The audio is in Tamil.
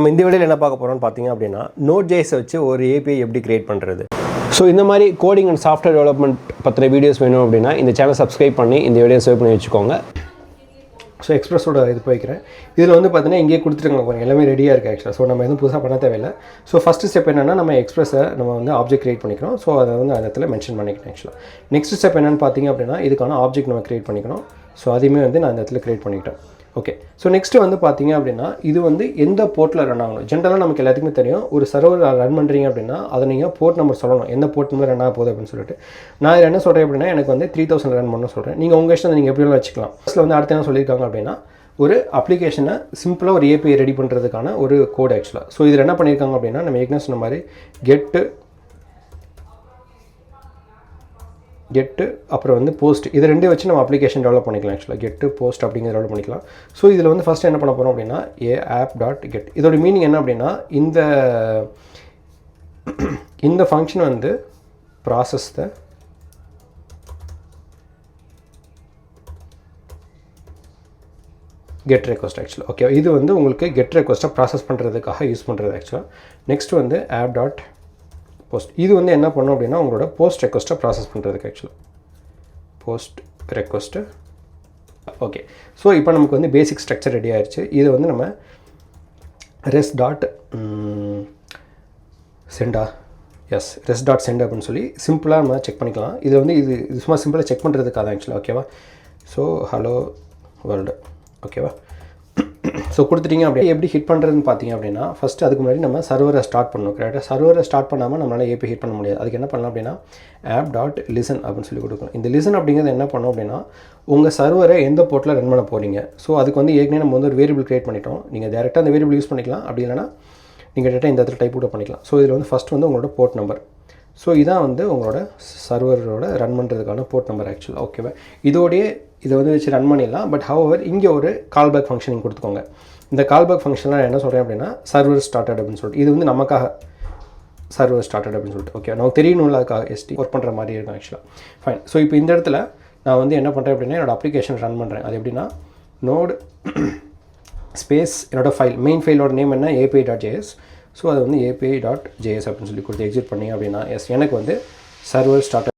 நம்ம இந்த வீடியோவில் என்ன பார்க்க போகிறோம்னு பார்த்தீங்க அப்படின்னா Node.js வச்சு ஒரு API எப்படி கிரியேட் பண்ணுறது. ஸோ இந்த மாதிரி கோடிங் அண்ட் சாஃப்ட்வேர் டெவலப்மெண்ட் பற்றின வீடியோஸ் வேணும் அப்படின்னா இந்த சேனல் சப்ஸ்கிரைப் பண்ணி இந்த வீடியோ சேவ் பண்ணி வச்சுக்கோங்க. ஸோ எக்ஸ்பிரஸோட இது போய்க்கிறேன். இதில் வந்து பார்த்தீங்கன்னா இங்கேயே கொடுத்துருக்காங்க பாருங்கள், எல்லாமே ரெடியாக இருக்குது ஆக்சுவலாக. ஸோ நம்ம எதுவும் புதுசாக பண்ண தேவையில்லை. ஸோ ஃபஸ்ட்டு ஸ்டெப் என்னென்னா நம்ம எக்ஸ்பிரஸை நம்ம வந்து ஆப்ஜெக்ட் கிரியேட் பண்ணிக்கணும். ஸோ அதை வந்து அந்த இடத்துல மென்ஷன் பண்ணிக்கணும் ஆக்சுவலாக. நெக்ஸ்ட் ஸ்டெப் என்னென்னு பார்த்தீங்க அப்படின்னா இதுக்கான ஆப்ஜெக்ட் நம்ம கிரியேட் பண்ணிக்கணும். ஸோ அதையுமே வந்து நான் இந்த இடத்துல கிரியேட் பண்ணிக்கிட்டேன். ஓகே, ஸோ நெக்ஸ்ட்டு வந்து பார்த்தீங்க அப்படின்னா இது வந்து எந்த போர்ட்டில் ரன் ஆகணும். ஜென்ரலாக நமக்கு எல்லாத்துக்குமே தெரியும், ஒரு சர்வர் ரன் பண்ணுறீங்க அப்படின்னா அதை நீங்கள் போர்ட் நம்பர் சொல்லணும், எந்த போர்ட் நம்பர் ரன் ஆக போகுது அப்படின்னு சொல்லிட்டு. நான் இதில் என்ன சொல்கிறேன் அப்படின்னா எனக்கு வந்து 3000 ரன் பண்ணணும்னு சொல்கிறேன். நீங்கள் உங்கள் இஷ்டம் நீங்கள் எப்படி வேணாலும் வச்சுக்கலாம். ஃபஸ்ட்டில் வந்து அடுத்து என்ன சொல்லியிருக்காங்க அப்படின்னா ஒரு அப்ளிகேஷனை சிம்பிளாக ஒரு API ரெடி பண்ணுறதுக்கான ஒரு கோட் ஆக்சுவலாக. ஸோ இதில் என்ன பண்ணியிருக்காங்க அப்படின்னா நம்ம ஏற்கனவே சொன்ன மாதிரி கெட்டு அப்புறம் வந்து போஸ்ட், இது ரெண்டு வச்சு நம்ம அப்ளிகேஷன் டெவலப் பண்ணிக்கலாம் ஆக்சுவலாக. கெட்டு போஸ்ட் அப்படிங்கிறத டெவலப் பண்ணிக்கலாம். ஸோ இதில் வந்து ஃபஸ்ட்டு என்ன பண்ண போகிறோம் அப்படின்னா app.get. இதோட மீனிங் என்ன அப்படின்னா இந்த ஃபங்க்ஷன் வந்து ப்ராசஸ் த கெட் ரெக்வஸ்ட் ஆக்சுவலாக. ஓகே, இது வந்து உங்களுக்கு கெட் ரெக்வஸ்ட்டை ப்ராசஸ் பண்ணுறதுக்காக யூஸ் பண்ணுறது ஆக்சுவலாக. நெக்ஸ்ட் வந்து app.post. இது வந்து என்ன பண்ணோம் அப்படின்னா உங்களோட போஸ்ட் ரெக்வஸ்ட்டை ப்ராசஸ் பண்ணுறதுக்கு ஆக்சுவலாக. Post request. ஓகே, ஸோ இப்போ நமக்கு வந்து பேசிக் ஸ்ட்ரக்சர் ரெடி ஆயிடுச்சு. இது வந்து நம்ம rest.send அப்படின்னு சொல்லி சிம்பிளாக நம்ம செக் பண்ணிக்கலாம். இது வந்து இது சும்மா சிம்பிளாக செக் பண்ணுறதுக்காக தான் ஆக்சுவலாக. ஓகேவா? So hello world. ஓகேவா? ஸோ கொடுத்துட்டிங்க அப்படி எப்படி ஹிட் பண்ணுறதுன்னு பார்த்தீங்க அப்படின்னா ஃபஸ்ட்டு அதுக்கு முன்னாடி நம்ம சர்வரை ஸ்டார்ட் பண்ணணும். கரெக்டாக சர்வரை ஸ்டார்ட் பண்ணாமல் நம்மளால் API ஹிட் பண்ண முடியாது. அதுக்கு என்ன பண்ணலாம் அப்படின்னா app.listen அப்படின்னு சொல்லி கொடுக்கணும். இந்த லிசன் அப்படிங்கிறது என்ன பண்ணோம் அப்படின்னா உங்கள் சர்வரை எந்த போர்ட்டில் ரன் பண்ண போகிறீங்க. ஸோ அதுக்கு வந்து ஏற்கனவே நம்ம வந்து ஒரு வேரியபிள் கிரியேட் பண்ணிட்டோம். நீங்கள் டேரெக்டாக அந்த வேரியபிள் யூஸ் பண்ணிக்கலாம், அப்படி இல்லைனா நீங்கள் டேரெக்டாக இந்த இடத்துல டைப் கூட பண்ணிக்கலாம். ஸோ இதில் வந்து ஃபஸ்ட் வந்து உங்களோட போர்ட் நம்பர். ஸோ இதான் வந்து உங்களோட சர்வரோட ரன் பண்ணுறதுக்கான போர்ட் நம்பர் ஆக்சுவலாக. ஓகேவா? இதோடையே இதை வந்து வச்சு ரன் பண்ணிடலாம். பட் ஹவவர் இங்கே ஒரு கால்பேக் ஃபங்க்ஷன் கொடுத்துக்கோங்க. இந்த கால்பேக் ஃபங்க்ஷனில் என்ன சொல்கிறேன் அப்படின்னா சர்வர் ஸ்டார்டட் அப்படின்னு சொல்லிட்டு, இது வந்து நமக்காக சர்வர் ஸ்டார்டட் அப்படின்னு சொல்லிட்டு. ஓகே, நமக்கு தெரியணும்ல, அதுக்காக ஒர்க் பண்ணுற மாதிரி இருக்கும் ஆக்சுவலாக. ஃபைன். ஸோ இப்போ இந்த இடத்துல நான் வந்து என்ன பண்ணுறேன் அப்படின்னா என்னோடய அப்ளிகேஷன் ரன் பண்ணுறேன். அது எப்படின்னா நோட் ஸ்பேஸ் என்னோடய ஃபைல், மெயின் ஃபைலோட நேம் என்ன API.js. ஸோ அது வந்து API.js அப்படின்னு சொல்லி கொடுத்து எக்ஸிட் பண்ணி அப்படின்னா எனக்கு வந்து சர்வர் ஸ்டார்டட்